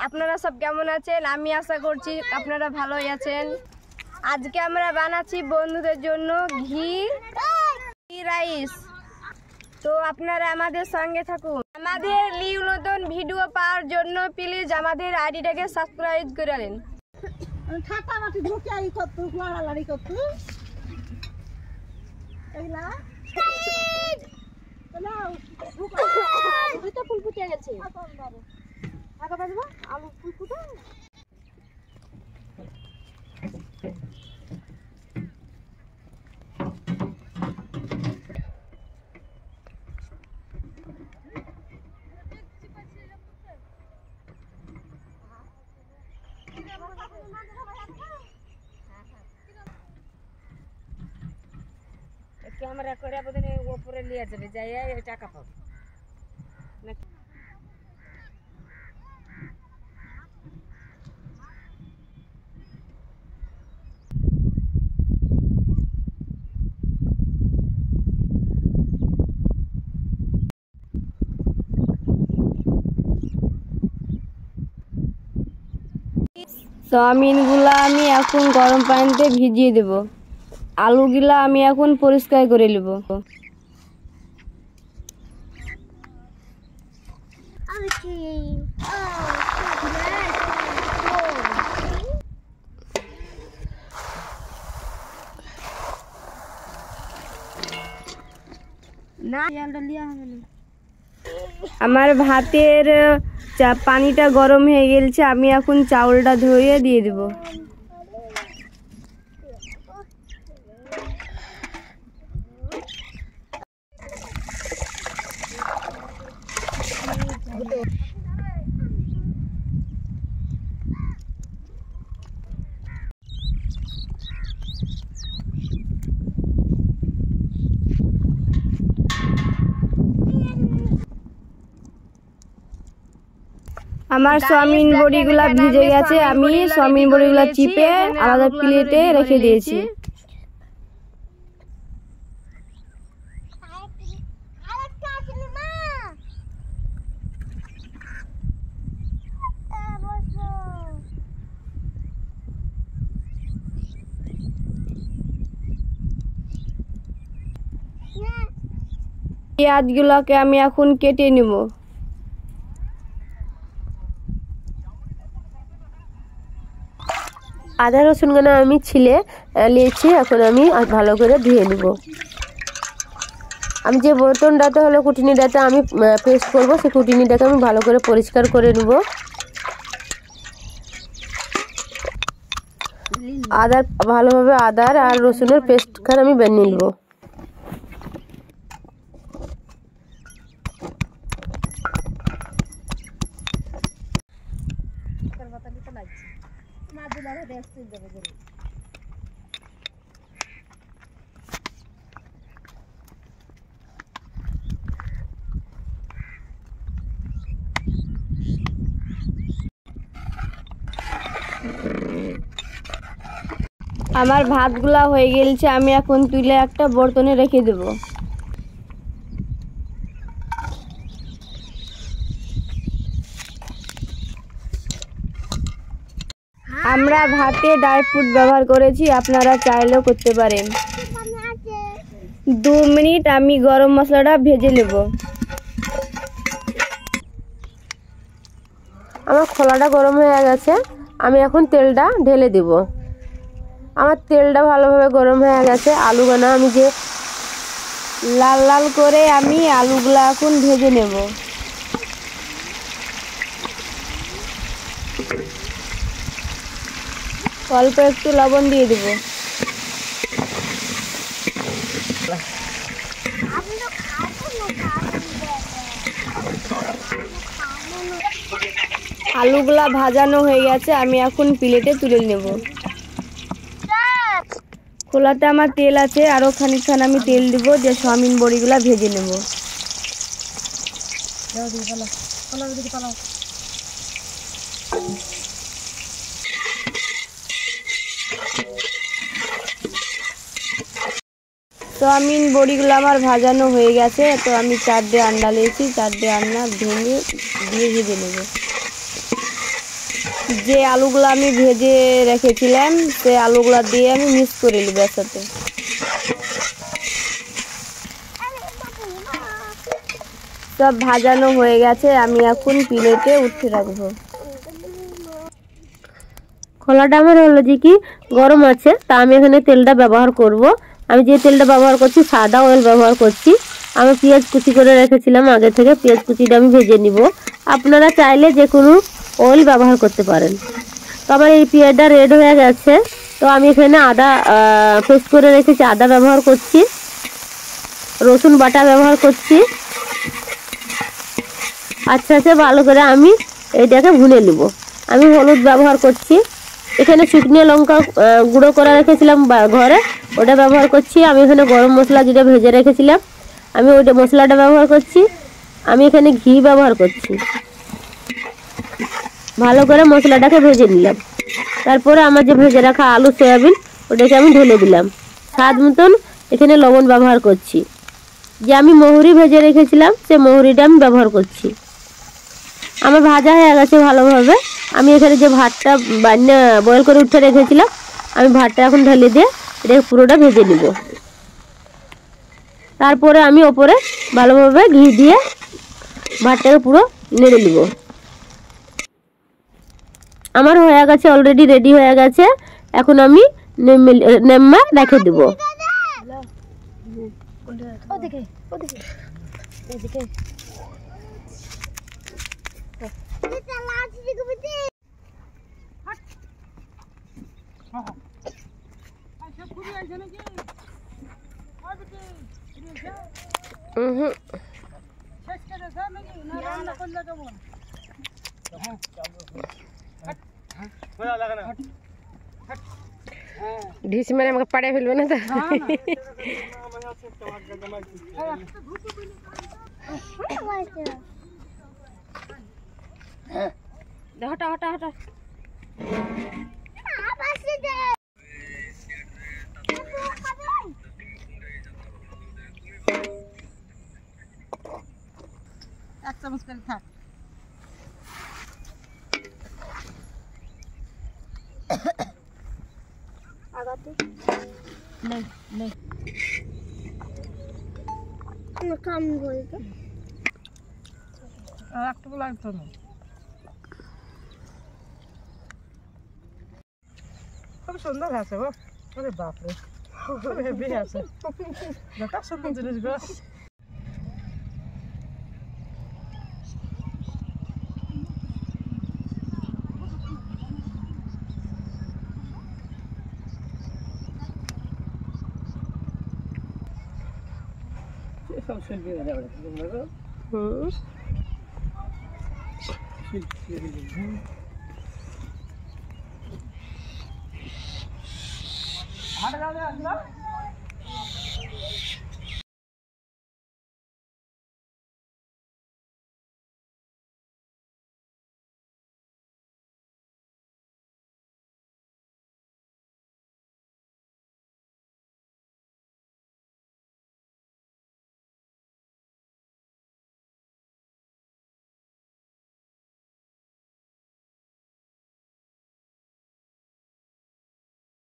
আপনারা সব কেমন আছেন? আমি আশা করছি আপনারা ভালোই আছেন। আজকে আমরা বানাচ্ছি বন্ধুদের জন্য ঘি রাইস। তো আপনারা আমাদের সঙ্গে থাকুন। আমাদের নিউ নতুন ভিডিও পাওয়ার জন্য প্লিজ আমাদের আইডিটাকে সাবস্ক্রাইব করে নিন। ঠাটামাটি ঢুকে আই করতু লড়ালড়ি করতু এইলা চলো ওই তো ফুল ফুটে গেছে আগা বাজবো আলু ফুল ফুটে ক্যামেরা করে বোধ ওপরে নিয়ে যাবে যাই টাকা পাবো চাউমিনগুলা আমি এখন গরম পানিতে ভিজিয়ে দেব। আলুগুলা আমি এখন পরিষ্কার করে নেব। আমার ভাতের পানিটা গরম হয়ে গেছে, আমি এখন চাউলটা ধুয়ে দিয়ে দেব। আমার চাউমিন বড়িগুলা ভিজে গেছে, আমি চাউমিন বড়িগুলা চিপে আলাদা প্লেটে রেখে দিয়েছি। পেঁয়াজগুলোকে আমি এখন কেটে নেব। আদা রসুনগুলো আমি ছিলে নিয়েছি, এখন আমি ভালো করে ধুয়ে নেব। আমি যে বর্তনটাতে হলো কুটিনিটাতে আমি পেস্ট করব, সেই কুটিনিটাকে আমি ভালো করে পরিষ্কার করে নেব। ভালোভাবে আদার আর রসুনের পেস্টখানে আমি বানিয়ে নেব। আমার ভাতগুলা হয়ে গেছে, আমি এখন তুলে একটা বর্তনে রেখে দেব। আমরা ভাতে ড্রাই ফ্রুট ব্যবহার করেছি, আপনারা চাইলেও করতে পারেন। 2 মিনিট আমি গরম মশলাটা ভেজে নেব। আমার খোলাটা গরম হয়ে গেছে, আমি এখন তেলটা ঢেলে দেব। আমার তেলটা ভালোভাবে গরম হয়ে গেছে। আলুগুলো আমি যে লাল লাল করে আমি আলুগুলা এখন ভেজে নেব। অল্প একটু লবণ দিয়ে দেব। আলুগুলা ভাজানো হয়ে গেছে, আমি এখন প্লেটে তুলে নেব। খোলাতে আমার তেল আছে, আরো খানিকক্ষণ আমি তেল দিব, যে চাউমিন বড়িগুলা ভেজে নেব। চাউমিন বড়িগুলো আমার ভাজানো হয়ে গেছে, তো আমি 4টে আন্ডা নিয়েছি, 4টে আন্ডা ভেঙে দিয়ে ভেজে নেব। যে আলুগুলো আমি ভেজে রেখেছিলাম সেই আলুগুলো দিয়ে আমি মিক্স করে নেব এর সাথে। সব ভাজানো হয়ে গেছে, আমি এখন প্লেটে উঠিয়ে রাখবো। খোলাটা আমার হলো যে কি গরম আছে, তা আমি এখানে তেলটা ব্যবহার করব। আমি যে তেলটা ব্যবহার করছি সাদা অয়েল ব্যবহার করছি। আমি পেঁয়াজ কুচি করে রেখেছিলাম আগে থেকে, পেঁয়াজ কুচিটা আমি ভেজে নিব। আপনারা চাইলে যে কোনো অয়েল ব্যবহার করতে পারেন। তো আমার এই পেঁয়াজটা রেড হয়ে গেছে, তো আমি এখানে আদা পেস্ট করে রেখেছি, আদা ব্যবহার করছি, রসুন বাটা ব্যবহার করছি। আচ্ছা আচ্ছা ভালো করে আমি এইটাকে ভুনে নিব। আমি হলুদ ব্যবহার করছি, এখানে শুকনো লঙ্কা গুঁড়ো করে রেখেছিলাম ঘরে, ওটা ব্যবহার করছি। আমি এখানে গরম মশলা যেটা ভেজে রেখেছিলাম আমি ওইটা মশলাটা ব্যবহার করছি। আমি এখানে ঘি ব্যবহার করছি। ভালো করে মশলাটাকে ভেজে নিলাম। তারপরে আমার যে ভেজে রাখা আলু সয়াবিন ওটাকে আমি ঢেলে দিলাম। স্বাদ মতন এখানে লবণ ব্যবহার করছি। যে আমি মহুরি ভেজে রেখেছিলাম সে মহুরিটা আমি ব্যবহার করছি। আমার ভাজা হয়ে গেছে ভালোভাবে। আমি এখানে যে ভাতটা বয়েল করে উঠে রেখেছিলাম আমি ভাতটা এখন ঢেলে দিয়ে এটা পুরোটা ভেজে নিব। তারপরে আমি ওপরে ভালোভাবে ঘি দিয়ে ভাতটাকে পুরো নেড়ে নিব। আমার হয়ে গেছে, অলরেডি রেডি হয়ে গেছে। এখন আমি নেম্মা রেখে দেব। ওদিকে ওদিকে এদিকে ঢিস মেরে আমাকে পাড়ে ফেলবে না তো? হটা হটা হটা এক চামচ করে থাক। আগাতে নেই নেই কাম বলতে আর একটু লাগতো না। খুব সুন্দর আছে গো। আরে বাপরে হেভি আছে, দেখা সুন্দর জিনিস গো। সব শিল্পী হাট